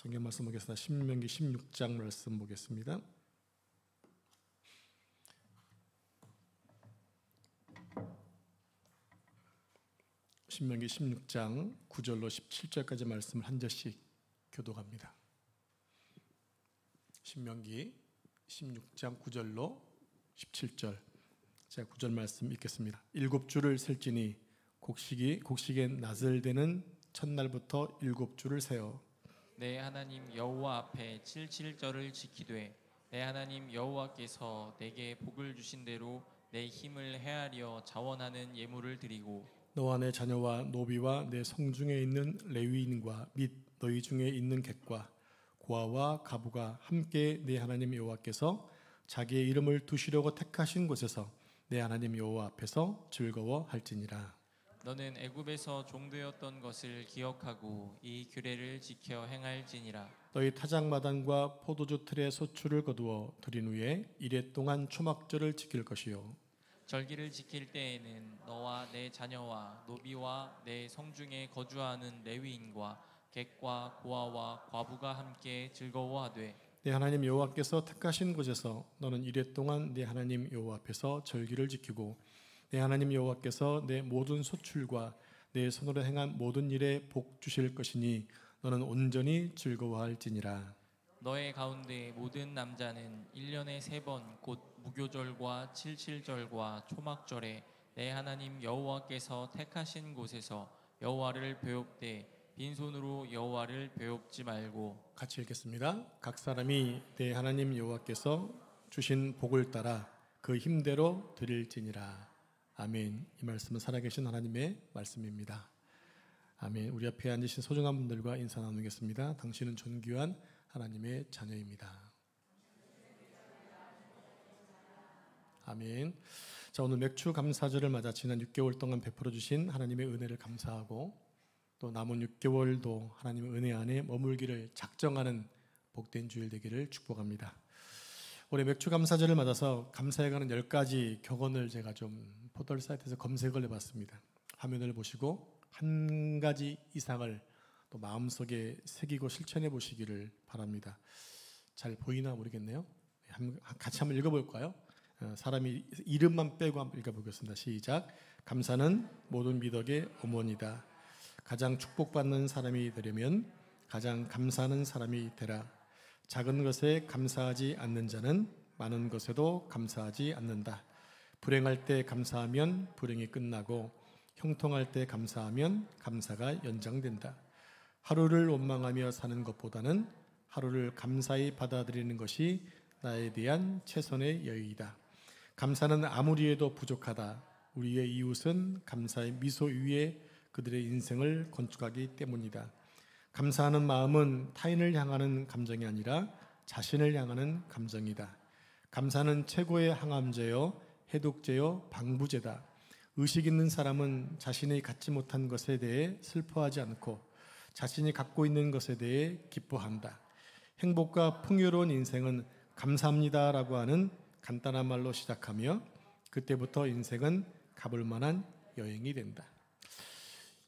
성경 말씀 보겠습니다. 신명기 16장 말씀 보겠습니다. 신명기 16장 9절로 17절까지 말씀을 한 절씩 교독합니다. 신명기 16장 9절로 17절, 제가 9절 말씀 읽겠습니다. 7주를 셀지니 곡식의 낫을 되는 첫날부터 7주를 세어 내 하나님 여호와 앞에 77절을 지키되 내 하나님 여호와께서 내게 복을 주신 대로 내 힘을 헤아려 자원하는 예물을 드리고 너와 내 자녀와 노비와 내 성중에 있는 레위인과 및 너희 중에 있는 객과 고아와 가부가 함께 내 하나님 여호와께서 자기의 이름을 두시려고 택하신 곳에서 내 하나님 여호와 앞에서 즐거워할지니라. 너는 애굽에서 종되었던 것을 기억하고 이 규례를 지켜 행할지니라. 너희 타작마당과 포도주 틀에 소출을 거두어 드린 후에 이레 동안 초막절을 지킬 것이요 절기를 지킬 때에는 너와 내 자녀와 노비와 내 성중에 거주하는 레위인과 객과 고아와 과부가 함께 즐거워하되 내 하나님 여호와께서 택하신 곳에서 너는 이레 동안 내 하나님 여호와 앞에서 절기를 지키고 내 하나님 여호와께서 내 모든 소출과 내 손으로 행한 모든 일에 복 주실 것이니 너는 온전히 즐거워할지니라. 너의 가운데 모든 남자는 1년에 3번 곧 무교절과 칠칠절과 초막절에 내 하나님 여호와께서 택하신 곳에서 여호와를 배웁되 빈손으로 여호와를 배웁지 말고. 같이 읽겠습니다. 각 사람이 내 하나님 여호와께서 주신 복을 따라 그 힘대로 드릴지니라. 아멘. 이 말씀은 살아계신 하나님의 말씀입니다. 아멘. 우리 앞에 앉으신 소중한 분들과 인사 나누겠습니다. 당신은 존귀한 하나님의 자녀입니다. 아멘. 자, 오늘 맥주 감사절을 맞아 지난 6개월 동안 베풀어 주신 하나님의 은혜를 감사하고 또 남은 6개월도 하나님의 은혜 안에 머물기를 작정하는 복된 주일 되기를 축복합니다. 올해 맥주 감사절을 맞아서 감사해가는 10가지 격언을 제가 좀 포털 사이트에서 검색을 해봤습니다. 화면을 보시고 한 가지 이상을 또 마음속에 새기고 실천해 보시기를 바랍니다. 잘 보이나 모르겠네요. 같이 한번 읽어볼까요? 사람이 이름만 빼고 한번 읽어보겠습니다. 시작. 감사는 모든 미덕의 어머니다. 가장 축복받는 사람이 되려면 가장 감사하는 사람이 되라. 작은 것에 감사하지 않는 자는 많은 것에도 감사하지 않는다. 불행할 때 감사하면 불행이 끝나고 형통할 때 감사하면 감사가 연장된다. 하루를 원망하며 사는 것보다는 하루를 감사히 받아들이는 것이 나에 대한 최선의 여유이다. 감사는 아무리 해도 부족하다. 우리의 이웃은 감사의 미소 위에 그들의 인생을 건축하기 때문이다. 감사하는 마음은 타인을 향하는 감정이 아니라 자신을 향하는 감정이다. 감사는 최고의 항암제요, 해독제요, 방부제다. 의식 있는 사람은 자신이 갖지 못한 것에 대해 슬퍼하지 않고 자신이 갖고 있는 것에 대해 기뻐한다. 행복과 풍요로운 인생은 감사합니다라고 하는 간단한 말로 시작하며 그때부터 인생은 가볼 만한 여행이 된다.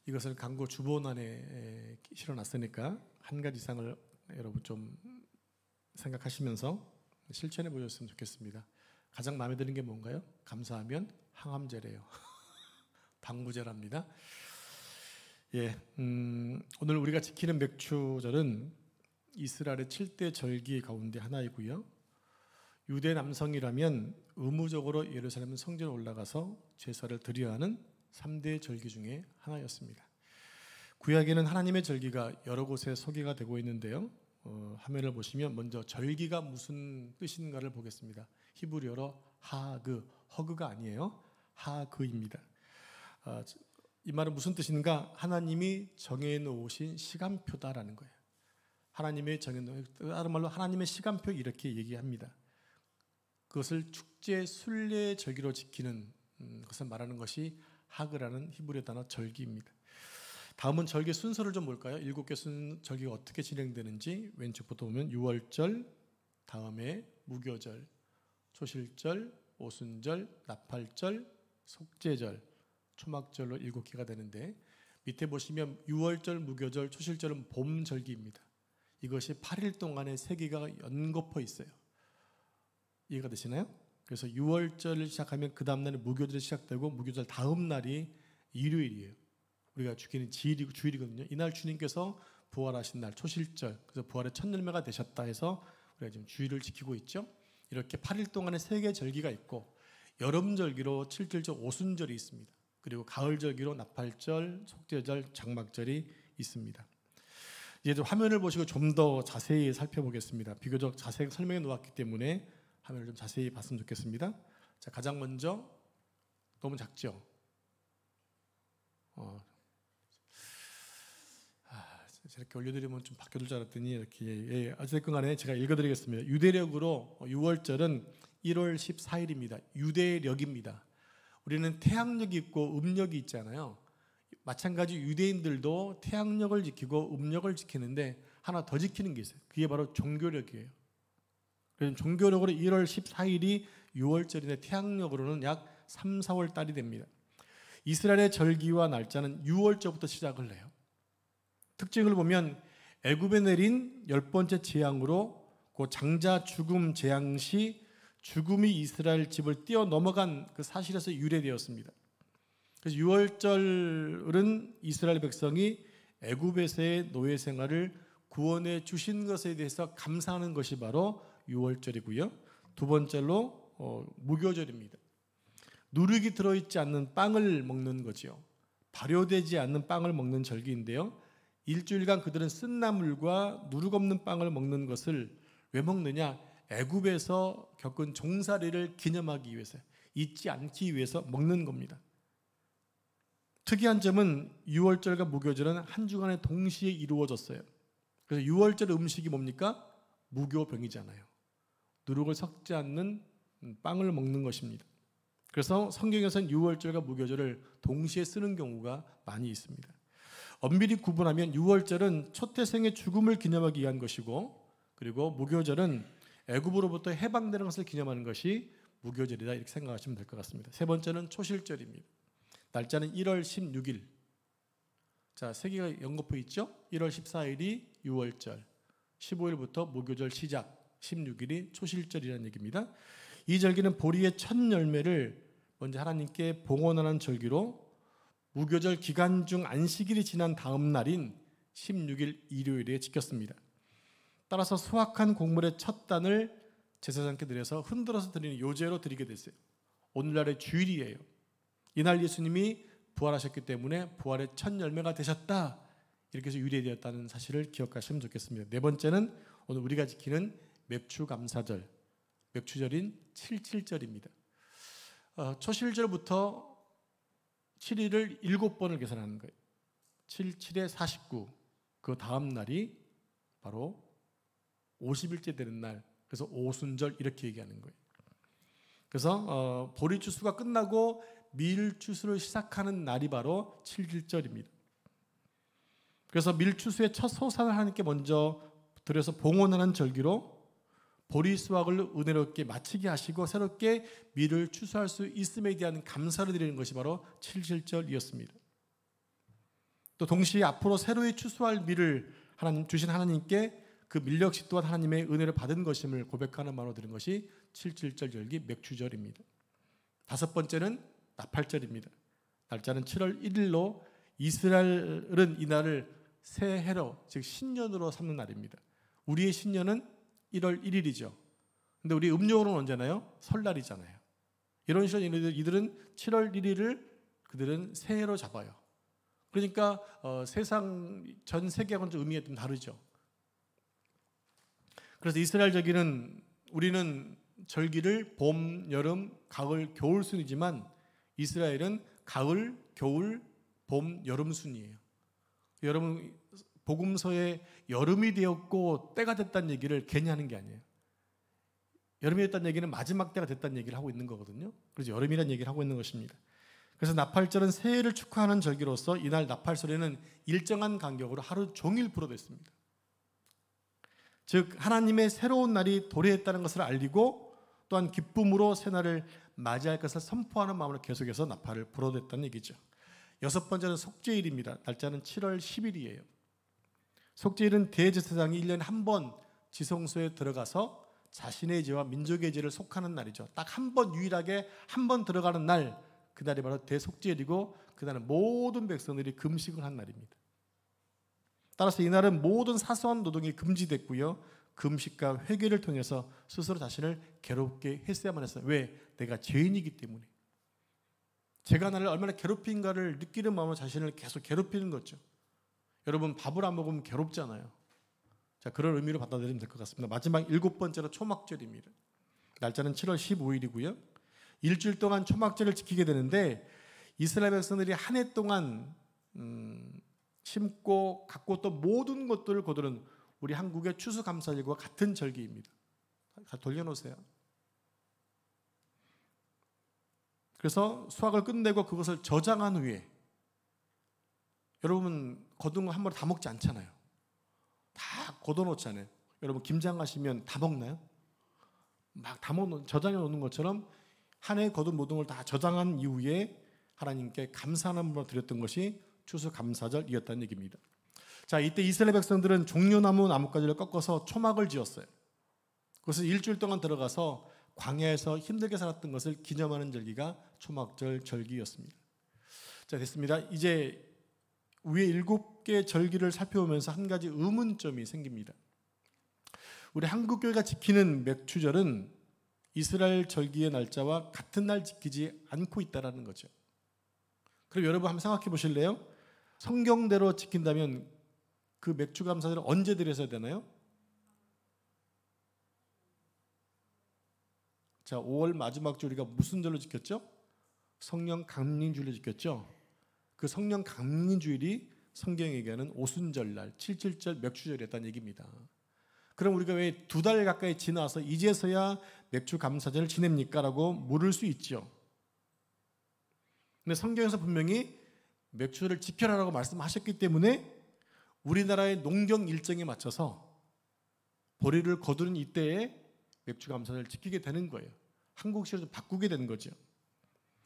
이것을 광고 주보란에 실어놨으니까 한 가지 이상을 여러분 좀 생각하시면서 실천해 보셨으면 좋겠습니다. 가장 마음에 드는 게 뭔가요? 감사하면 항암제래요. 방부제랍니다. 예, 오늘 우리가 지키는 맥주절은 이스라엘의 7대 절기 가운데 하나이고요. 유대 남성이라면 의무적으로 예루살렘 성전에 올라가서 제사를 드려야 하는 3대 절기 중에 하나였습니다. 구약에는 하나님의 절기가 여러 곳에 소개가 되고 있는데요. 화면을 보시면 먼저 절기가 무슨 뜻인가를 보겠습니다. 히브리어로 하그, 허그가 아니에요. 하그입니다. 이 말은 무슨 뜻인가? 하나님이 정해놓으신 시간표다라는 거예요. 하나님의 정해놓은, 다른 말로 하나님의 시간표 이렇게 얘기합니다. 그것을 축제, 순례 절기로 지키는 것을 말하는 것이 하그라는 히브리어 단어 절기입니다. 다음은 절기 순서를 좀 볼까요? 7개 절기가 어떻게 진행되는지 왼쪽부터 보면 유월절, 다음에 무교절, 초실절, 오순절, 나팔절, 속죄절, 초막절로 7개가 되는데 밑에 보시면 유월절, 무교절, 초실절은 봄절기입니다. 이것이 8일 동안의 세기가 연거푸어 있어요. 이해가 되시나요? 그래서 6월절을 시작하면 그 다음 날에 무교절이 시작되고 무교절 다음 날이 일요일이에요. 우리가 주기는 주일이거든요. 이날 주님께서 부활하신 날 초실절, 그래서 부활의 첫 열매가 되셨다 해서 우리가 지금 주일을 지키고 있죠. 이렇게 8일 동안의 세 개의 절기가 있고 여름절기로 칠칠절 오순절이 있습니다. 그리고 가을절기로 나팔절, 속죄절, 장막절이 있습니다. 이제 좀 화면을 보시고 좀 더 자세히 살펴보겠습니다. 비교적 자세히 설명해 놓았기 때문에 화면을 좀 자세히 봤으면 좋겠습니다. 자, 가장 먼저 너무 작죠? 이렇게 올려드리면 좀 바뀌어질 줄 알았더니 이렇게 어쨌든 간에 제가 읽어드리겠습니다. 유대력으로 6월절은 1월 14일입니다. 유대력입니다. 우리는 태양력이 있고 음력이 있잖아요. 마찬가지 유대인들도 태양력을 지키고 음력을 지키는데 하나 더 지키는 게 있어요. 그게 바로 종교력이에요. 그래서 종교력으로 1월 14일이 6월절인데 태양력으로는 약 3, 4월 달이 됩니다. 이스라엘의 절기와 날짜는 6월절부터 시작을 해요. 특징을 보면 애굽에 내린 10번째 재앙으로 그 장자 죽음 재앙 시 죽음이 이스라엘 집을 뛰어넘어간 그 사실에서 유래되었습니다. 그래서 6월절은 이스라엘 백성이 애굽에서의 노예 생활을 구원해 주신 것에 대해서 감사하는 것이 바로 6월절이고요. 두 번째로 무교절입니다. 누룩이 들어있지 않는 빵을 먹는 거지요. 발효되지 않는 빵을 먹는 절기인데요. 일주일간 그들은 쓴나물과 누룩 없는 빵을 먹는 것을 왜 먹느냐? 애굽에서 겪은 종살이를 기념하기 위해서, 잊지 않기 위해서 먹는 겁니다. 특이한 점은 6월절과 무교절은 한 주간에 동시에 이루어졌어요. 그래서 6월절 음식이 뭡니까? 무교병이잖아요. 누룩을 섞지 않는 빵을 먹는 것입니다. 그래서 성경에서는 6월절과 무교절을 동시에 쓰는 경우가 많이 있습니다. 엄밀히 구분하면 6월절은 초태생의 죽음을 기념하기 위한 것이고, 그리고 무교절은 애굽으로부터 해방되는 것을 기념하는 것이 무교절이다, 이렇게 생각하시면 될 것 같습니다. 세 번째는 초실절입니다. 날짜는 1월 16일. 자, 세기가 연거푸어 있죠? 1월 14일이 6월절, 15일부터 무교절 시작, 16일이 초실절이라는 얘기입니다. 이 절기는 보리의 첫 열매를 먼저 하나님께 봉헌하는 절기로 무교절 기간 중 안식일이 지난 다음 날인 16일 일요일에 지켰습니다. 따라서 수확한 곡물의 첫 단을 제사장께 드려서 흔들어서 드리는 요제로 드리게 됐어요. 오늘날의 주일이에요. 이날 예수님이 부활하셨기 때문에 부활의 첫 열매가 되셨다, 이렇게 해서 유래되었다는 사실을 기억하시면 좋겠습니다. 네 번째는 오늘 우리가 지키는 맥추감사절, 맥추절인 칠칠절입니다. 초실절부터 7일을 7번을 계산하는 거예요. 7, 7에 49. 그 다음 날이 바로 50일째 되는 날. 그래서 오순절 이렇게 얘기하는 거예요. 그래서 보리추수가 끝나고 밀추수를 시작하는 날이 바로 7일절입니다. 그래서 밀추수의 첫 소산을 하나님께 먼저 드려서 봉헌하는 절기로 보리 수확을 은혜롭게 마치게 하시고 새롭게 밀을 추수할 수 있음에 대한 감사를 드리는 것이 바로 칠칠절이었습니다. 또 동시에 앞으로 새로이 추수할 밀을 주신 하나님께 그 밀 역시 또한 하나님의 은혜를 받은 것임을 고백하는 마음으로 드린 것이 칠칠절 절기 맥추절입니다. 다섯 번째는 나팔절입니다. 날짜는 7월 1일로 이스라엘은 이날을 새해로, 즉 신년으로 삼는 날입니다. 우리의 신년은 1월 1일이죠. 근데 우리 음력으로는 언제나요? 설날이잖아요. 이런 식으로 이들은 7월 1일을 그들은 새해로 잡아요. 그러니까 세상 전 세계하고는 좀 의미가 좀 다르죠. 그래서 이스라엘 절기는 우리는 절기를 봄, 여름, 가을, 겨울 순이지만 이스라엘은 가을, 겨울, 봄, 여름 순이에요. 여러분 복음서에 여름이 되었고 때가 됐다는 얘기를 괜히 하는 게 아니에요. 여름이 됐다는 얘기는 마지막 때가 됐다는 얘기를 하고 있는 거거든요. 그래서 여름이라는 얘기를 하고 있는 것입니다. 그래서 나팔절은 새해를 축하하는 절기로서 이날 나팔 소리는 일정한 간격으로 하루 종일 불어댔습니다. 즉 하나님의 새로운 날이 도래했다는 것을 알리고 또한 기쁨으로 새날을 맞이할 것을 선포하는 마음으로 계속해서 나팔을 불어댔다는 얘기죠. 여섯 번째는 속죄일입니다. 날짜는 7월 10일이에요. 속죄일은 대제사장이 1년에 한 번 지성소에 들어가서 자신의 죄와 민족의 죄를 속하는 날이죠. 딱 한 번, 유일하게 한 번 들어가는 날, 그날이 바로 대속죄일이고 그날은 모든 백성들이 금식을 한 날입니다. 따라서 이날은 모든 사소한 노동이 금지됐고요, 금식과 회개를 통해서 스스로 자신을 괴롭게 했어야만 했어요. 왜? 내가 죄인이기 때문에. 제가 나를 얼마나 괴롭힌가를 느끼는 마음으로 자신을 계속 괴롭히는 거죠. 여러분, 밥을 안 먹으면 괴롭잖아요. 자, 그런 의미로 받아들이면 될 것 같습니다. 마지막 7번째로 초막절입니다. 날짜는 7월 15일이고요. 일주일 동안 초막절을 지키게 되는데 이스라엘 백성들이 한 해 동안 심고 갖고 또 모든 것들을 거두는 우리 한국의 추수감사절과 같은 절기입니다. 다 돌려놓으세요. 그래서 수확을 끝내고 그것을 저장한 후에, 여러분 거둔 거 한 번에 다 먹지 않잖아요. 다 걷어놓잖아요. 여러분 김장 가시면 다 먹나요? 막 다 저장해 놓는 것처럼 한 해 거둔 모든 걸 다 저장한 이후에 하나님께 감사함으로 드렸던 것이 추수감사절이었다는 얘기입니다. 자, 이때 이스라엘 백성들은 종려나무 나뭇가지를 꺾어서 초막을 지었어요. 그것을 일주일 동안 들어가서 광야에서 힘들게 살았던 것을 기념하는 절기가 초막절 절기였습니다. 자, 됐습니다. 이제 위에 7개 절기를 살펴보면서 한 가지 의문점이 생깁니다. 우리 한국교회가 지키는 맥추절은 이스라엘 절기의 날짜와 같은 날 지키지 않고 있다는 거죠. 그럼 여러분 한번 생각해 보실래요? 성경대로 지킨다면 그 맥주감사절을 언제 드려야 되나요? 자, 5월 마지막 주 우리가 무슨 절로 지켰죠? 성령 강림주일로 지켰죠. 그 성령 강림주일이 성경에 얘기하는 오순절날 77절 맥주절이었다는 얘기입니다. 그럼 우리가 왜 2달 가까이 지나서 이제서야 맥주감사절을 지냅니까? 라고 물을 수 있죠. 근데 성경에서 분명히 맥주를 지켜라라고 말씀하셨기 때문에 우리나라의 농경 일정에 맞춰서 보리를 거두는 이때에 맥주감사절을 지키게 되는 거예요. 한국식으로 좀 바꾸게 되는 거죠.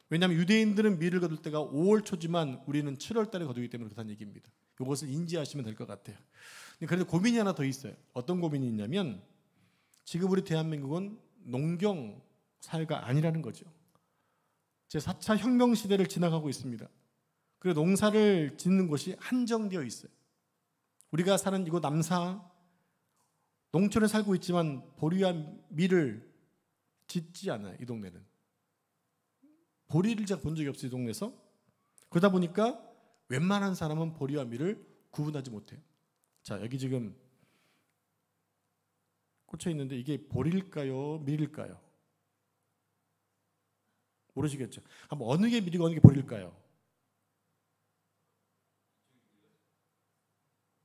왜냐하면 유대인들은 밀을 거둘 때가 5월 초지만 우리는 7월 달에 거두기 때문에 그렇다는 얘기입니다. 이것을 인지하시면 될 것 같아요. 그런데 고민이 하나 더 있어요. 어떤 고민이 있냐면 지금 우리 대한민국은 농경 사회가 아니라는 거죠. 제4차 혁명 시대를 지나가고 있습니다. 그리고 농사를 짓는 곳이 한정되어 있어요. 우리가 사는 이곳 남사, 농촌에 살고 있지만 보리와 밀을 짓지 않아요. 이 동네는. 보리를 제가 본 적이 없어요. 이 동네에서. 그러다 보니까 웬만한 사람은 보리와 밀을 구분하지 못해요. 자, 여기 지금 꽂혀 있는데 이게 보리일까요? 밀일까요? 모르시겠죠? 한번 어느 게 밀이고 어느 게 보리일까요?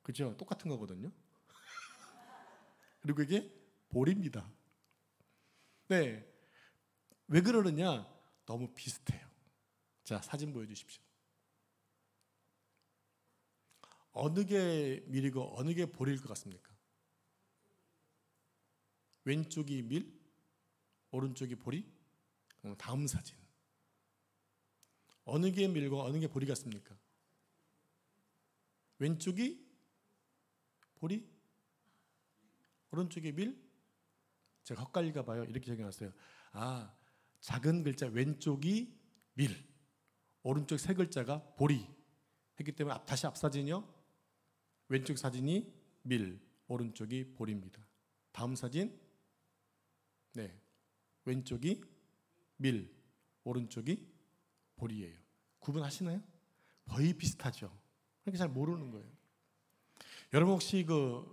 그죠? 똑같은 거거든요. 그리고 이게 보리입니다. 네, 왜 그러느냐? 너무 비슷해요. 자, 사진 보여주십시오. 어느 게 밀이고 어느 게 보리일 것 같습니까? 왼쪽이 밀, 오른쪽이 보리? 다음 사진. 어느 게 밀고 어느 게 보리 같습니까? 왼쪽이 보리, 오른쪽이 밀? 제가 헛갈릴까 봐요. 이렇게 적어놨어요. 아, 작은 글자 왼쪽이 밀, 오른쪽 세 글자가 보리 했기 때문에 다시 앞 사진이요. 왼쪽 사진이 밀, 오른쪽이 보리입니다. 다음 사진. 네, 왼쪽이 밀, 오른쪽이 보리예요. 구분하시나요? 거의 비슷하죠. 그렇게 잘 모르는 거예요. 여러분 혹시 그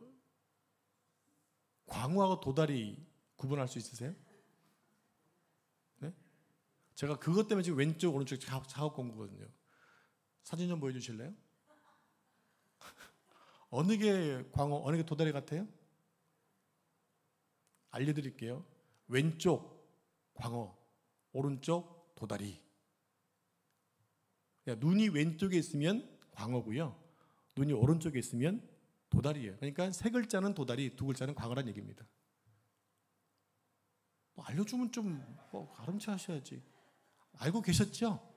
광어하고 도다리 구분할 수 있으세요? 네? 제가 그것 때문에 지금 왼쪽 오른쪽 작업 공부거든요. 사진 좀 보여주실래요? 어느 게 광어, 어느 게 도다리 같아요? 알려드릴게요. 왼쪽 광어, 오른쪽 도다리. 눈이 왼쪽에 있으면 광어고요, 눈이 오른쪽에 있으면 도다리예요. 그러니까 세 글자는 도다리, 두 글자는 광어란 얘기입니다. 뭐 알려주면 좀 가름치 하셔야지. 알고 계셨죠?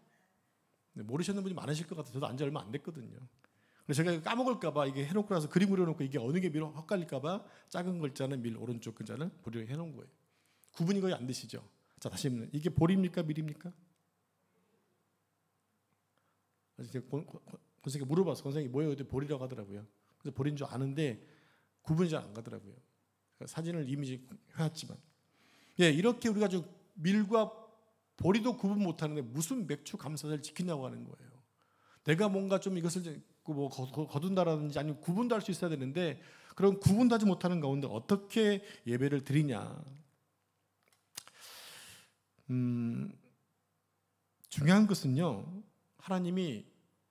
네, 모르시는 분이 많으실 것 같아요. 저도 안지 얼마 안 됐거든요. 그래서 제가 까먹을까봐 이게 해놓고 나서 그림 그려놓고 이게 어느 게 밀어 헷갈릴까봐 작은 글자는 밀, 오른쪽 글자는 볼을 해놓은 거예요. 구분이 거의 안 되시죠? 자, 다시 한번 이게 볼입니까 밀입니까? 선생님께 물어봐서 선생님이 뭐예요? 볼이라고 하더라고요. 그래서 볼인 줄 아는데 구분이 잘 안 가더라고요. 사진을 이미지 해놨지만, 예, 이렇게 우리가 좀 밀과 보리도 구분 못하는데 무슨 맥주 감사절을 지키냐고 하는 거예요. 내가 뭔가 좀 이것을 뭐 거둔다라든지 아니면 구분도 할 수 있어야 되는데 그런 구분도 하지 못하는 가운데 어떻게 예배를 드리냐. 중요한 것은요, 하나님이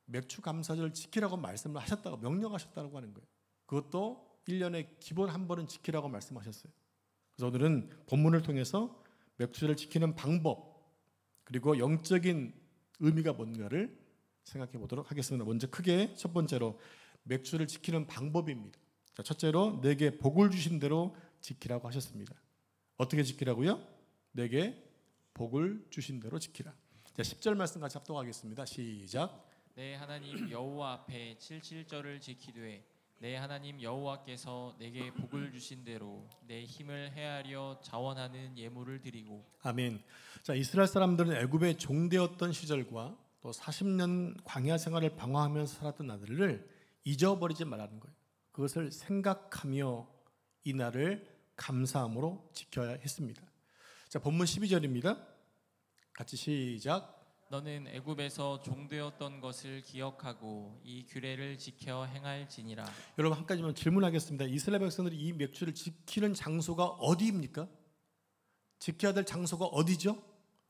맥주 감사절을 지키라고 말씀을 하셨다고 명령하셨다고 하는 거예요. 그것도 1년에 기본 한 번은 지키라고 말씀하셨어요. 그래서 오늘은 본문을 통해서 맥주절을 지키는 방법 그리고 영적인 의미가 뭔가를 생각해 보도록 하겠습니다. 먼저 크게 첫 번째로 맥주를 지키는 방법입니다. 자, 첫째로 내게 복을 주신 대로 지키라고 하셨습니다. 어떻게 지키라고요? 내게 복을 주신 대로 지키라. 자, 10절 말씀 같이 합독하겠습니다. 시작. 내 하나님 여호와 앞에 77절을 지키되 내 하나님 여호와께서 내게 복을 주신 대로 내 힘을 헤아려 자원하는 예물을 드리고. 아멘. 자, 이스라엘 사람들은 애굽에 종되었던 시절과 또 40년 광야 생활을 방황하면서 살았던 나들을 잊어버리지 말라는 거예요. 그것을 생각하며 이 날을 감사함으로 지켜야 했습니다. 자, 본문 12절입니다. 같이 시작. 너는 애굽에서 종되었던 것을 기억하고 이 규례를 지켜 행할지니라. 여러분, 한 가지만 질문하겠습니다. 이스라엘 백성들이 이 맥주를 지키는 장소가 어디입니까? 지켜야 될 장소가 어디죠?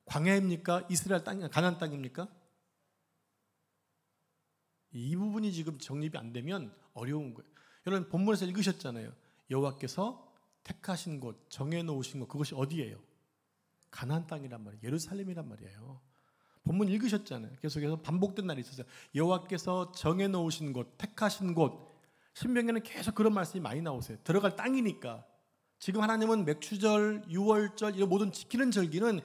광야입니까? 이스라엘 땅, 가나안 땅입니까? 이 부분이 지금 정립이 안 되면 어려운 거예요. 여러분, 본문에서 읽으셨잖아요. 여호와께서 택하신 곳, 정해놓으신 곳, 그것이 어디예요? 가나안 땅이란 말이에요. 예루살렘이란 말이에요. 본문 읽으셨잖아요. 계속해서 반복된 날이 있었어요. 여호와께서 정해놓으신 곳, 택하신 곳. 신명기에는 계속 그런 말씀이 많이 나오세요. 들어갈 땅이니까. 지금 하나님은 맥추절, 유월절 이런 모든 지키는 절기는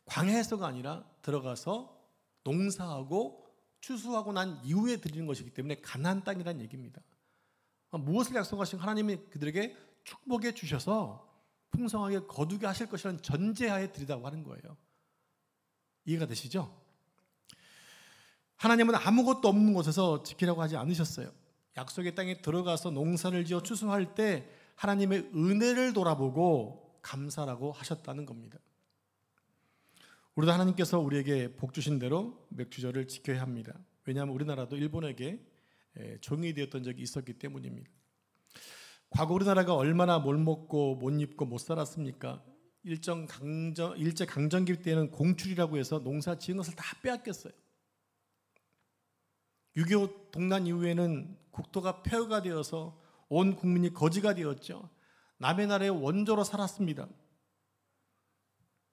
광야에서가 아니라 들어가서 농사하고 추수하고 난 이후에 드리는 것이기 때문에 가나안 땅이라는 얘기입니다. 무엇을 약속하신 하나님이 그들에게 축복해 주셔서 풍성하게 거두게 하실 것이라는 전제하에 드리다고 하는 거예요. 이해가 되시죠? 하나님은 아무것도 없는 곳에서 지키라고 하지 않으셨어요. 약속의 땅에 들어가서 농사를 지어 추수할 때 하나님의 은혜를 돌아보고 감사라고 하셨다는 겁니다. 우리도 하나님께서 우리에게 복 주신 대로 맥주절을 지켜야 합니다. 왜냐하면 우리나라도 일본에게 종이 되었던 적이 있었기 때문입니다. 과거 우리나라가 얼마나 못 먹고 못 입고 못 살았습니까? 일제 강점기 때는 공출이라고 해서 농사 지은 것을 다 빼앗겼어요. 6.25 동란 이후에는 국토가 폐허가 되어서 온 국민이 거지가 되었죠. 남의 나라의 원조로 살았습니다.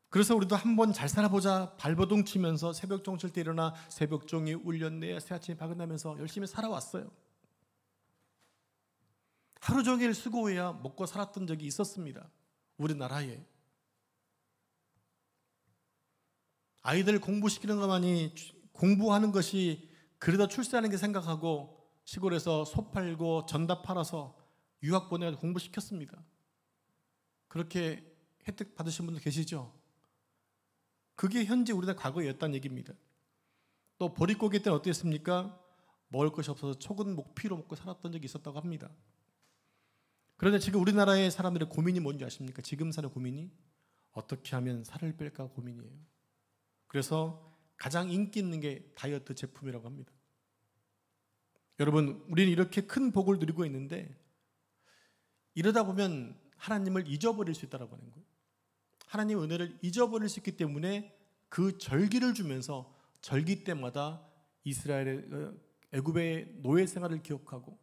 그래서 우리도 한번 잘 살아보자 발버둥 치면서 새벽종 칠 때 일어나 새벽종이 울렸네 새아침이 밝은다면서 열심히 살아왔어요. 하루 종일 수고해야 먹고 살았던 적이 있었습니다. 우리나라에. 아이들 공부시키는 것만이 공부하는 것이 그러다 출세하는 게 생각하고 시골에서 소 팔고 전답 팔아서 유학 보내서 공부시켰습니다. 그렇게 혜택 받으신 분들 계시죠? 그게 현재 우리나라 과거였다는 얘기입니다. 또 보릿고개 때는 어땠습니까? 먹을 것이 없어서 촉은 목피로 먹고 살았던 적이 있었다고 합니다. 그런데 지금 우리나라의 사람들의 고민이 뭔지 아십니까? 지금 사는 고민이 어떻게 하면 살을 뺄까 고민이에요. 그래서 가장 인기 있는 게 다이어트 제품이라고 합니다. 여러분, 우리는 이렇게 큰 복을 누리고 있는데 이러다 보면 하나님을 잊어버릴 수 있다고 하는 거예요. 하나님의 은혜를 잊어버릴 수 있기 때문에 그 절기를 주면서 절기 때마다 이스라엘의 애굽의 노예 생활을 기억하고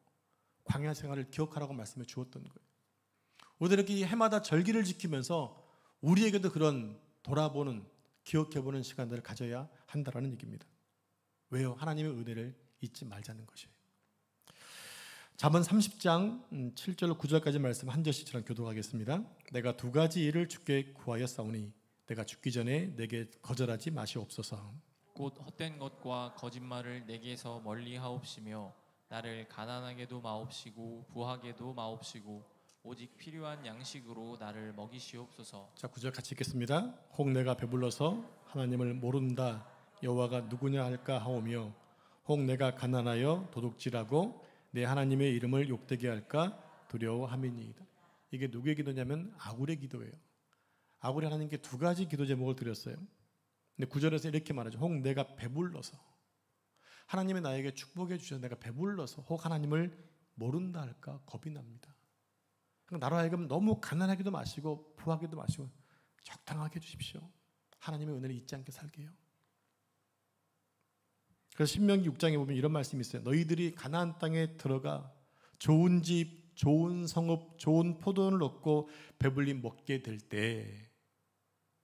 광야 생활을 기억하라고 말씀해 주었던 거예요. 우리들 이렇게 해마다 절기를 지키면서 우리에게도 그런 돌아보는 기억해보는 시간들을 가져야 한다는 얘기입니다. 왜요? 하나님의 은혜를 잊지 말자는 것이에요. 잠언 30장 7절 9절까지 말씀 한 절씩 저랑 교독하겠습니다. 내가 두 가지 일을 주께 구하였사오니 내가 죽기 전에 내게 거절하지 마시옵소서. 곧 헛된 것과 거짓말을 내게서 멀리 하옵시며 나를 가난하게도 마옵시고 부하게도 마옵시고 오직 필요한 양식으로 나를 먹이시옵소서. 자, 9절 같이 읽겠습니다. 혹 내가 배불러서 하나님을 모른다 여호와가 누구냐 할까 하오며 혹 내가 가난하여 도둑질하고 내 하나님의 이름을 욕되게 할까 두려워함이니이다. 이게 누구의 기도냐면 아굴의 기도예요. 아굴이 하나님께 두 가지 기도 제목을 드렸어요. 근데 9절에서 이렇게 말하죠. 혹 내가 배불러서 하나님이 나에게 축복해 주셔서 내가 배불러서 혹 하나님을 모른다 할까 겁이 납니다. 나로 하여금 너무 가난하기도 마시고 부하기도 마시고 적당하게 해주십시오. 하나님의 은혜를 잊지 않게 살게 해요. 그래서 신명기 6장에 보면 이런 말씀이 있어요. 너희들이 가나안 땅에 들어가 좋은 집, 좋은 성읍, 좋은 포도원을 얻고 배불리 먹게 될 때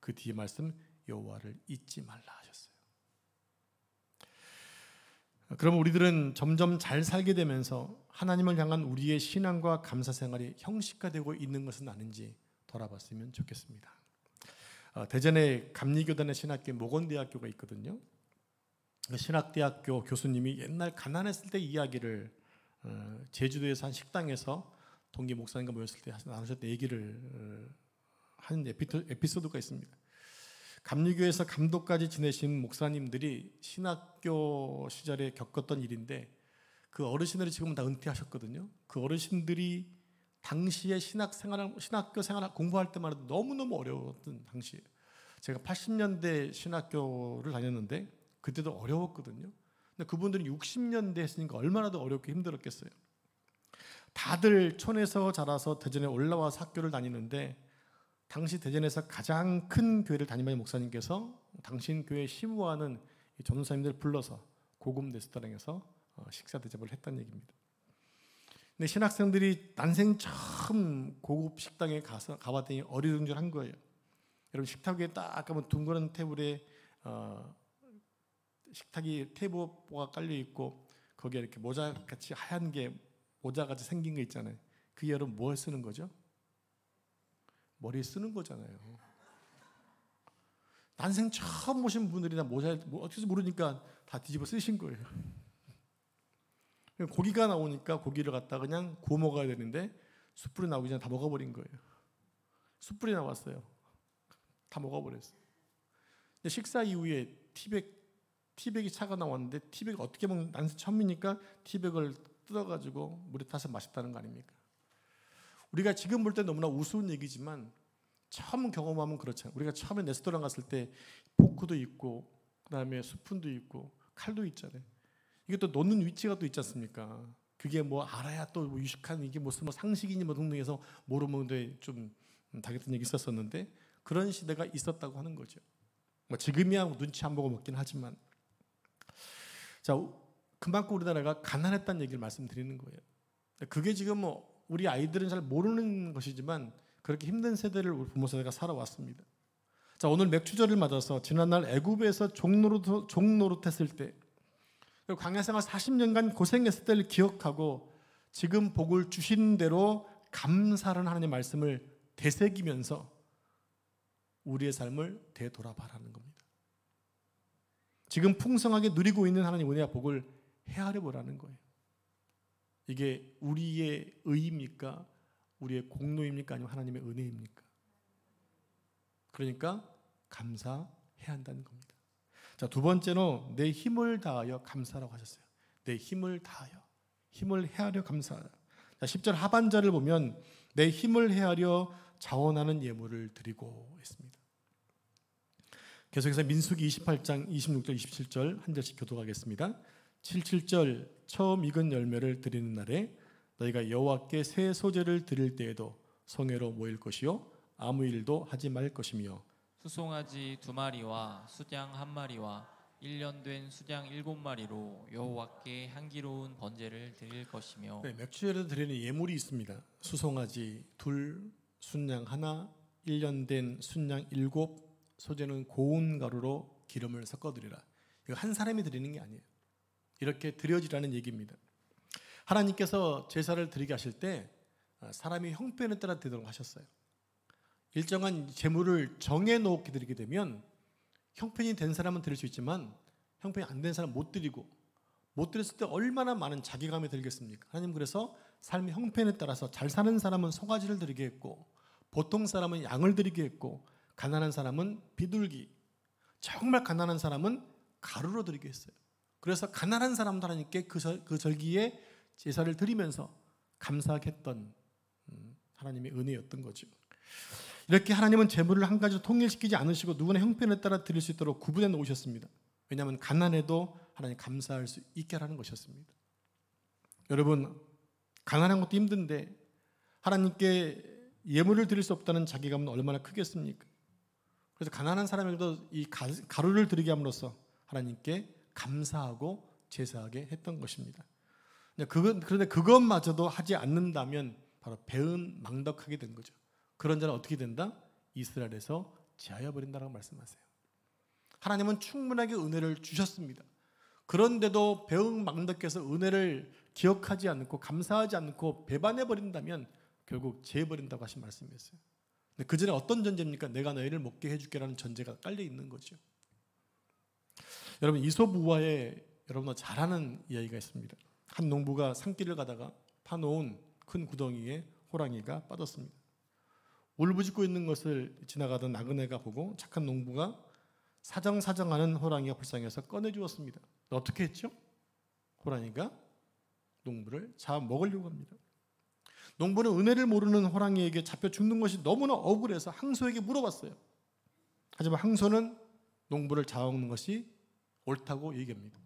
그 뒤에 말씀 여호와를 잊지 말라 하셨어요. 그럼 우리들은 점점 잘 살게 되면서 하나님을 향한 우리의 신앙과 감사 생활이 형식화되고 있는 것은 아닌지 돌아봤으면 좋겠습니다. 대전에 감리교단의 신학교 모건대학교가 있거든요. 신학대학교 교수님이 옛날 가난했을 때 이야기를 제주도에서 한 식당에서 동기 목사님과 모였을 때 나누셨던 얘기를 한 에피소드가 있습니다. 감리교에서 감독까지 지내신 목사님들이 신학교 시절에 겪었던 일인데 그 어르신들이 지금은 다 은퇴하셨거든요. 그 어르신들이 당시에 신학교 생활 공부할 때만 해도 너무너무 어려웠던 당시에 제가 80년대 신학교를 다녔는데 그때도 어려웠거든요. 근데 그분들은 60년대 했으니까 얼마나 더 어렵고 힘들었겠어요. 다들 촌에서 자라서 대전에 올라와서 학교를 다니는데 당시 대전에서 가장 큰 교회를 다니는 목사님께서 당신 교회 시무하는 전도사님들을 불러서 고급 레스토랑에서 식사 대접을 했다는 얘기입니다. 근데 신학생들이 난생 처음 고급 식당에 가봤더니 어리둥절한 거예요. 여러분 식탁 위에 딱 가면 둥그런 테이블에 식탁이 테이블보가 깔려 있고 거기에 이렇게 모자같이 하얀 게 모자같이 생긴 거 있잖아요. 그게 여러분 뭐에 쓰는 거죠? 머리에 쓰는 거잖아요. 난생 처음 오신 분들이나 모자를 어떻게 모르니까 다 뒤집어 쓰신 거예요. 고기가 나오니까 고기를 갖다 그냥 구워 먹어야 되는데 숯불이 나오기 전에 다 먹어버린 거예요. 숯불이 나왔어요. 다 먹어버렸어요. 근데 식사 이후에 티백이 차가 나왔는데 티백을 어떻게 먹는 난생 처음이니까 티백을 뜯어가지고 물에 타서 마셨다는 거 아닙니까? 우리가 지금 볼 때 너무나 우스운 얘기지만 처음 경험하면 그렇잖아요. 우리가 처음에 레스토랑 갔을 때 포크도 있고 그다음에 스푼도 있고 칼도 있잖아요. 이게 또 놓는 위치가 또 있지 않습니까? 그게 뭐 알아야 또 뭐 유식한 이게 무슨 뭐 상식이니 뭐 등등해서 모르면 좀 다겠다는 얘기 있었었는데 그런 시대가 있었다고 하는 거죠. 뭐 지금이야 눈치 안 보고 먹긴 하지만 자 그만큼 우리나라가 가난했다는 얘기를 말씀드리는 거예요. 그게 지금 뭐 우리 아이들은 잘 모르는 것이지만 그렇게 힘든 세대를 우리 부모 세대가 살아왔습니다. 자 오늘 맥추절을 맞아서 지난날 애굽에서 종노릇했을 때 광야생활 40년간 고생했을 때를 기억하고 지금 복을 주신 대로 감사하는 하나님의 말씀을 되새기면서 우리의 삶을 되돌아봐라는 겁니다. 지금 풍성하게 누리고 있는 하나님 은혜와 복을 헤아려 보라는 거예요. 이게 우리의 의입니까? 우리의 공로입니까? 아니면 하나님의 은혜입니까? 그러니까 감사해야 한다는 겁니다. 자, 두 번째로 내 힘을 다하여 감사라고 하셨어요. 내 힘을 다하여 힘을 헤아려 감사하라. 자, 10절 하반절을 보면 내 힘을 헤아려 자원하는 예물을 드리고 있습니다. 계속해서 민수기 28장 26절 27절 한 절씩 교독하겠습니다. 77절 처음 익은 열매를 드리는 날에 너희가 여호와께 새 소재를 드릴 때에도 성회로 모일 것이요 아무 일도 하지 말 것이며 수송아지 2마리와 수장 1마리와 1년 된 수장 7마리로 여호와께 향기로운 번제를 드릴 것이며 네, 맥주에도 드리는 예물이 있습니다. 수송아지 2, 순양 1, 1년 된 순양 7, 소재는 고운 가루로 기름을 섞어드리라. 이거 한 사람이 드리는 게 아니에요. 이렇게 드려지라는 얘기입니다. 하나님께서 제사를 드리게 하실 때 사람이 형편에 따라 드리도록 하셨어요. 일정한 제물을 정해놓게 드리게 되면 형편이 된 사람은 드릴 수 있지만 형편이 안 된 사람은 못 드리고 못 드렸을 때 얼마나 많은 자괴감이 들겠습니까? 하나님 그래서 삶의 형편에 따라서 잘 사는 사람은 송아지를 드리게 했고, 보통 사람은 양을 드리게 했고, 가난한 사람은 비둘기, 정말 가난한 사람은 가루로 드리게 했어요. 그래서 가난한 사람도 하나님께 그 절기에 제사를 드리면서 감사하게 했던 하나님의 은혜였던 거죠. 이렇게 하나님은 제물을 한 가지로 통일시키지 않으시고 누구나 형편에 따라 드릴 수 있도록 구분해 놓으셨습니다. 왜냐하면 가난해도 하나님 감사할 수 있게 하라는 것이었습니다. 여러분, 가난한 것도 힘든데 하나님께 예물을 드릴 수 없다는 자괴감은 얼마나 크겠습니까? 그래서 가난한 사람에게도 이 가루를 드리게 함으로써 하나님께 감사하고 제사하게 했던 것입니다. 그런데 그것마저도 하지 않는다면 바로 배은망덕하게 된 거죠. 그런 자는 어떻게 된다? 이스라엘에서 제하여 버린다라고 말씀하세요. 하나님은 충분하게 은혜를 주셨습니다. 그런데도 배은망덕해서 은혜를 기억하지 않고 감사하지 않고 배반해 버린다면 결국 제해 버린다고 하신 말씀이었어요. 근데 그 전에 어떤 전제입니까? 내가 너희를 먹게 해줄게라는 전제가 깔려 있는 거죠. 여러분, 이솝 우화에 여러분 잘 아는 이야기가 있습니다. 한 농부가 산길을 가다가 파놓은 큰 구덩이에 호랑이가 빠졌습니다. 울부짖고 있는 것을 지나가던 나그네가 보고 착한 농부가 사정사정하는 호랑이가 불쌍해서 꺼내주었습니다. 어떻게 했죠? 호랑이가 농부를 잡아먹으려고 합니다. 농부는 은혜를 모르는 호랑이에게 잡혀 죽는 것이 너무나 억울해서 항소에게 물어봤어요. 하지만 항소는 농부를 잡아먹는 것이 옳다고 얘기합니다.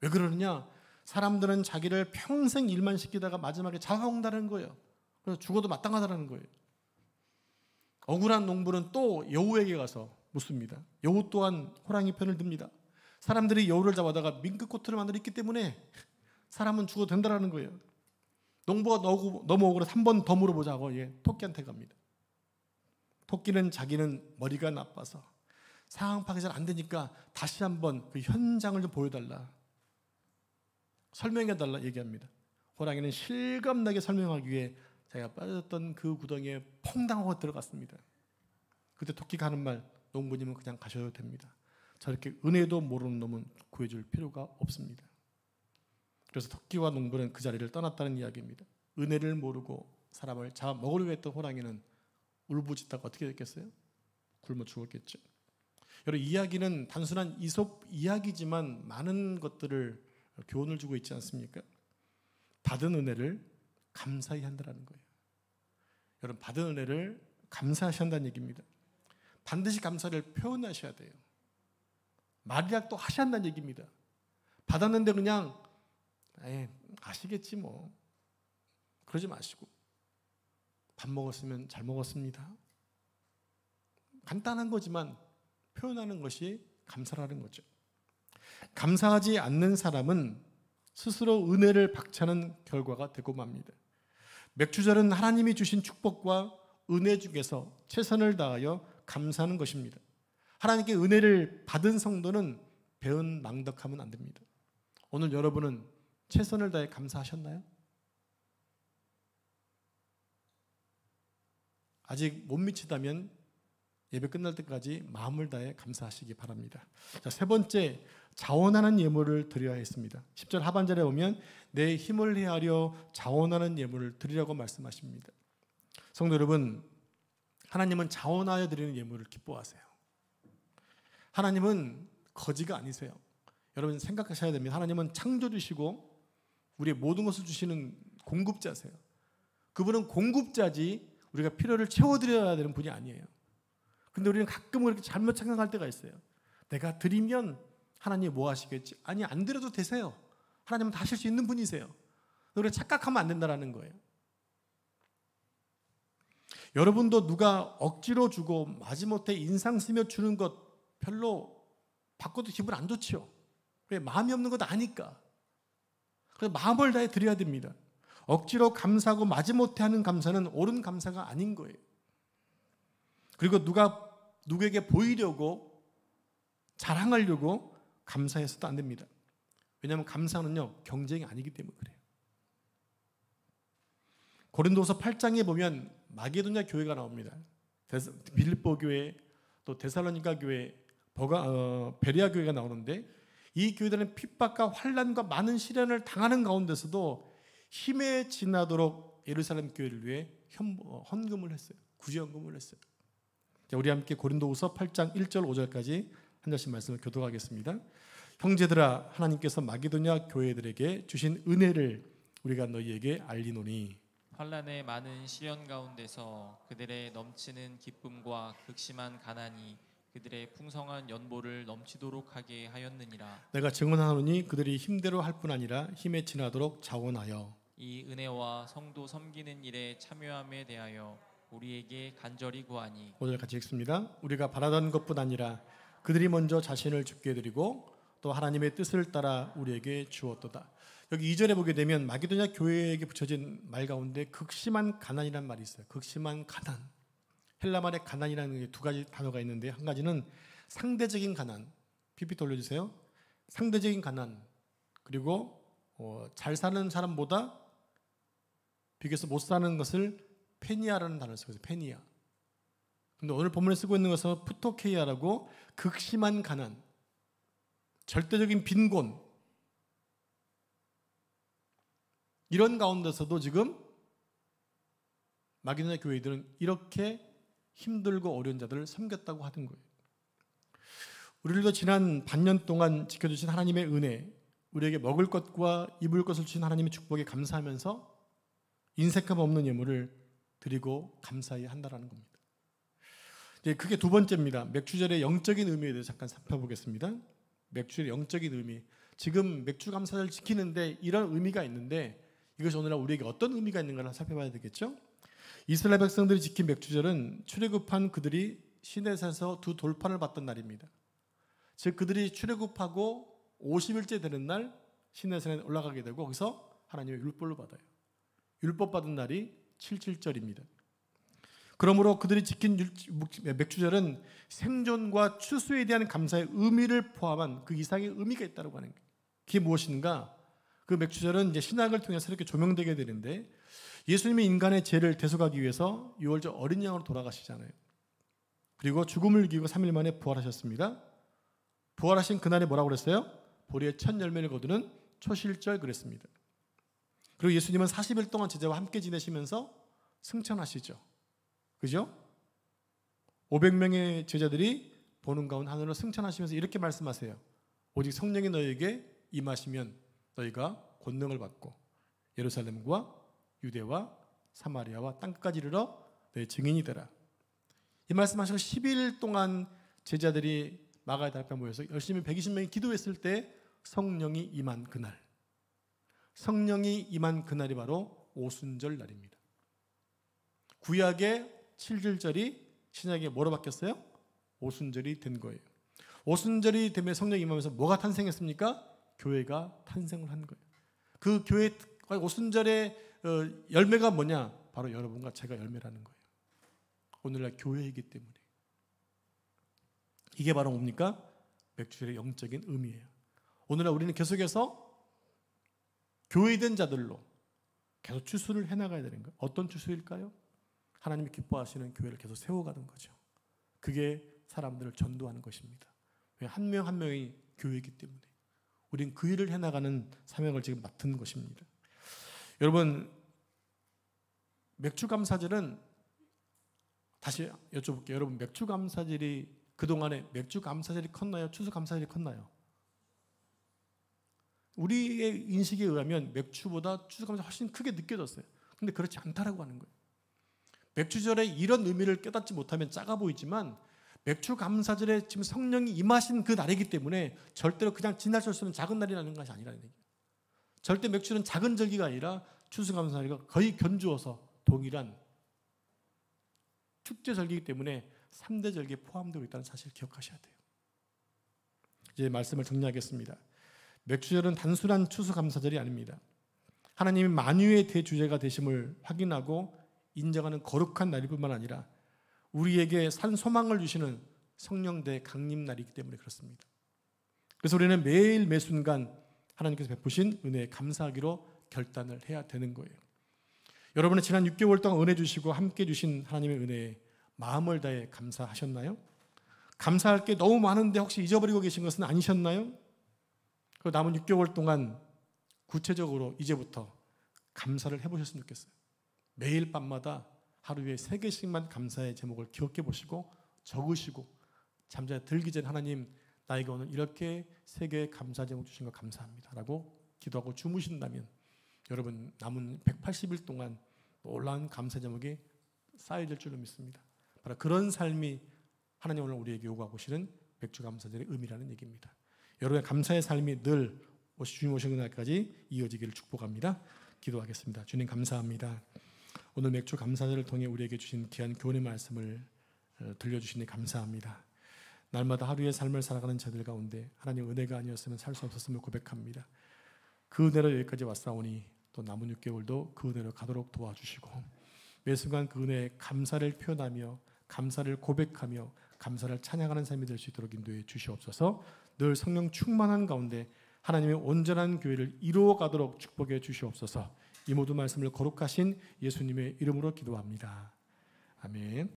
왜 그러느냐? 사람들은 자기를 평생 일만 시키다가 마지막에 잡아먹는다는 거예요. 그래서 죽어도 마땅하다는 거예요. 억울한 농부는 또 여우에게 가서 묻습니다. 여우 또한 호랑이 편을 듭니다. 사람들이 여우를 잡아다가 밍크코트를 만들어 있기 때문에 사람은 죽어도 된다는 거예요. 농부가 너무 억울해서 한 번 더 물어보자고 토끼한테 갑니다. 토끼는 자기는 머리가 나빠서 상황 파악이 잘 안 되니까 다시 한번 그 현장을 좀 보여달라, 설명해달라 얘기합니다. 호랑이는 실감나게 설명하기 위해 자기가 빠졌던 그 구덩이에 퐁당하고 들어갔습니다. 그때 토끼가 하는 말, 농부님은 그냥 가셔도 됩니다. 저렇게 은혜도 모르는 놈은 구해줄 필요가 없습니다. 그래서 토끼와 농부는 그 자리를 떠났다는 이야기입니다. 은혜를 모르고 사람을 잡아먹으려고 했던 호랑이는 울부짖다가 어떻게 됐겠어요? 굶어 죽었겠죠. 여러분, 이야기는 단순한 이솝 이야기지만 많은 것들을 교훈을 주고 있지 않습니까? 받은 은혜를 감사히 한다는 거예요. 여러분, 받은 은혜를 감사하셔야 한다는 얘기입니다. 반드시 감사를 표현하셔야 돼요. 말이라도 또 하셔야 한다는 얘기입니다. 받았는데 그냥 아시겠지 뭐 그러지 마시고, 밥 먹었으면 잘 먹었습니다. 간단한 거지만 표현하는 것이 감사라는 거죠. 감사하지 않는 사람은 스스로 은혜를 박차는 결과가 되고 맙니다. 맥주절은 하나님이 주신 축복과 은혜 중에서 최선을 다하여 감사하는 것입니다. 하나님께 은혜를 받은 성도는 배은망덕하면 안 됩니다. 오늘 여러분은 최선을 다해 감사하셨나요? 아직 못 미치다면 예배 끝날 때까지 마음을 다해 감사하시기 바랍니다. 자, 세 번째, 자원하는 예물을 드려야 했습니다. 10절 하반절에 보면 내 힘을 헤아려 자원하는 예물을 드리라고 말씀하십니다. 성도 여러분, 하나님은 자원하여 드리는 예물을 기뻐하세요. 하나님은 거지가 아니세요. 여러분 생각하셔야 됩니다. 하나님은 창조주시고 우리의 모든 것을 주시는 공급자세요. 그분은 공급자지 우리가 필요를 채워드려야 되는 분이 아니에요. 근데 우리는 가끔 그렇게 잘못 생각할 때가 있어요. 내가 드리면 하나님이 뭐 하시겠지? 아니, 안 드려도 되세요. 하나님은 다 하실 수 있는 분이세요. 우리가 착각하면 안 된다는 거예요. 여러분도 누가 억지로 주고 마지못해 인상 쓰며 주는 것 별로 받고도 기분 안 좋죠. 왜? 마음이 없는 것 아니까. 그래서 마음을 다해 드려야 됩니다. 억지로 감사하고 마지못해 하는 감사는 옳은 감사가 아닌 거예요. 그리고 누구에게 보이려고 자랑하려고 감사해서도 안 됩니다. 왜냐하면 감사는요, 경쟁이 아니기 때문에 그래요. 고린도서 8장에 보면 마게도냐 교회가 나옵니다. 빌립보 교회, 또 데살로니가 교회, 베레아 교회가 나오는데 이 교회들은 핍박과 환난과 많은 시련을 당하는 가운데서도 힘에 지나도록 예루살렘 교회를 위해 헌금을 했어요. 구제헌금을 했어요. 자, 우리 함께 고린도후서 8장 1절 5절까지 한 절씩 말씀을 교독하겠습니다. 형제들아, 하나님께서 마게도냐 교회들에게 주신 은혜를 우리가 너희에게 알리노니 환난의 많은 시련 가운데서 그들의 넘치는 기쁨과 극심한 가난이 그들의 풍성한 연보를 넘치도록 하게 하였느니라. 내가 증언하노니 그들이 힘대로 할 뿐 아니라 힘에 지나도록 자원하여 이 은혜와 성도 섬기는 일에 참여함에 대하여 우리에게 간절히 구하니. 오늘 같이 읽습니다. 우리가 바라던 것뿐 아니라 그들이 먼저 자신을 주께 드리고 또 하나님의 뜻을 따라 우리에게 주었도다. 여기 2절에 보게 되면 마게도냐 교회에게 붙여진 말 가운데 극심한 가난이라는 말이 있어요. 극심한 가난. 헬라 말에 가난이라는 두 가지 단어가 있는데, 한 가지는 상대적인 가난. PPT 올려주세요. 상대적인 가난. 그리고 잘 사는 사람보다 비교해서 못 사는 것을 페니아라는 단어를 쓰고 있어요. 페니아. 근데 오늘 본문에 쓰고 있는 것은 푸토케이아라고 극심한 가난, 절대적인 빈곤, 이런 가운데서도 지금 마게도냐 교회들은 이렇게 힘들고 어려운 자들을 섬겼다고 하는 거예요. 우리들도 지난 반년 동안 지켜주신 하나님의 은혜, 우리에게 먹을 것과 입을 것을 주신 하나님의 축복에 감사하면서 인색함 없는 예물을 드리고 감사히 한다라는 겁니다. 이제 그게 두 번째입니다. 맥주절의 영적인 의미에 대해서 잠깐 살펴보겠습니다. 맥주절의 영적인 의미. 지금 맥주 감사절을 지키는데 이런 의미가 있는데 이것이 오늘날 우리에게 어떤 의미가 있는가를 살펴봐야 되겠죠. 이스라엘 백성들이 지킨 맥주절은 출애굽한 그들이 시내산에서 두 돌판을 받던 날입니다. 즉 그들이 출애굽하고 50일째 되는 날 시내산에 올라가게 되고 거기서 하나님의 율법을 받아요. 율법 받은 날이 77절입니다. 그러므로 그들이 지킨 맥주절은 생존과 추수에 대한 감사의 의미를 포함한 그 이상의 의미가 있다고 하는 거예요. 그게 무엇인가? 그 맥주절은 이제 신학을 통해서 이렇게 조명되게 되는데, 예수님이 인간의 죄를 대속하기 위해서 6월절 어린 양으로 돌아가시잖아요. 그리고 죽음을 이기고 3일 만에 부활하셨습니다. 부활하신 그날에 뭐라고 그랬어요? 보리의 첫 열매를 거두는 초실절 그랬습니다. 그리고 예수님은 40일 동안 제자와 함께 지내시면서 승천하시죠. 그죠? 500명의 제자들이 보는 가운데 하늘로 승천하시면서 이렇게 말씀하세요. 오직 성령이 너희에게 임하시면 너희가 권능을 받고 예루살렘과 유대와 사마리아와 땅끝까지 이르러 너희 증인이 되라. 이 말씀하시고 10일 동안 제자들이 마가의 다락방에 모여서 열심히 120명이 기도했을 때 성령이 임한 그날, 성령이 임한 그날이 바로 오순절 날입니다. 구약의 7절절이 신약에 뭐로 바뀌었어요? 오순절이 된 거예요. 오순절이 되면 성령이 임하면서 뭐가 탄생했습니까? 교회가 탄생을 한 거예요. 그 교회 오순절의 열매가 뭐냐? 바로 여러분과 제가 열매라는 거예요. 오늘날 교회이기 때문에. 이게 바로 뭡니까? 맥주절의 영적인 의미예요. 오늘날 우리는 계속해서 교회된 자들로 계속 추수를 해나가야 되는 거예요. 어떤 추수일까요? 하나님이 기뻐하시는 교회를 계속 세워가는 거죠. 그게 사람들을 전도하는 것입니다. 한 명 한 명이 교회이기 때문에 우린 그 일을 해나가는 사명을 지금 맡은 것입니다. 여러분, 맥주감사절은 다시 여쭤볼게요. 여러분, 맥주감사절이 그동안에 맥주감사절이 컸나요? 추수감사절이 컸나요? 우리의 인식에 의하면 맥주보다 추수감사절이 훨씬 크게 느껴졌어요. 근데 그렇지 않다라고 하는 거예요. 맥주절에 이런 의미를 깨닫지 못하면 작아 보이지만 맥주감사절에 지금 성령이 임하신 그 날이기 때문에 절대로 그냥 지날 수 없는 작은 날이라는 것이 아니라는 얘기예요. 절대 맥주는 작은 절기가 아니라 추수감사절과 거의 견주어서 동일한 축제 절기이기 때문에 3대 절기에 포함되고 있다는 사실을 기억하셔야 돼요. 이제 말씀을 정리하겠습니다. 맥주절은 단순한 추수감사절이 아닙니다. 하나님이 만유의 대주제가 되심을 확인하고 인정하는 거룩한 날일 뿐만 아니라 우리에게 산 소망을 주시는 성령대 강림날이기 때문에 그렇습니다. 그래서 우리는 매일 매순간 하나님께서 베푸신 은혜에 감사하기로 결단을 해야 되는 거예요. 여러분은 지난 6개월 동안 은혜 주시고 함께 주신 하나님의 은혜에 마음을 다해 감사하셨나요? 감사할 게 너무 많은데 혹시 잊어버리고 계신 것은 아니셨나요? 그 남은 6개월 동안 구체적으로 이제부터 감사를 해보셨으면 좋겠어요. 매일 밤마다 하루에 3개씩만 감사의 제목을 기억해 보시고 적으시고 잠자리에 들기 전 하나님 나에게 오늘 이렇게 3개의 감사 제목 주신 거 감사합니다 라고 기도하고 주무신다면 여러분 남은 180일 동안 놀라운 감사 제목이 쌓여질 줄로 믿습니다. 바로 그런 삶이 하나님 오늘 우리에게 요구하고 계시는 백주감사절의 의미라는 얘기입니다. 여러분의 감사의 삶이 늘 주님 오시는 날까지 이어지기를 축복합니다. 기도하겠습니다. 주님 감사합니다. 오늘 맥주 감사절을 통해 우리에게 주신 귀한 교훈의 말씀을 들려주시니 감사합니다. 날마다 하루의 삶을 살아가는 저들 가운데 하나님 은혜가 아니었으면 살 수 없었음을 고백합니다. 그 은혜로 여기까지 왔사오니 또 남은 6개월도 그 은혜로 가도록 도와주시고 매 순간 그 은혜에 감사를 표현하며 감사를 고백하며 감사를 찬양하는 삶이 될 수 있도록 인도해 주시옵소서. 늘 성령 충만한 가운데 하나님의 온전한 교회를 이루어가도록 축복해 주시옵소서. 이 모든 말씀을 거룩하신 예수님의 이름으로 기도합니다. 아멘.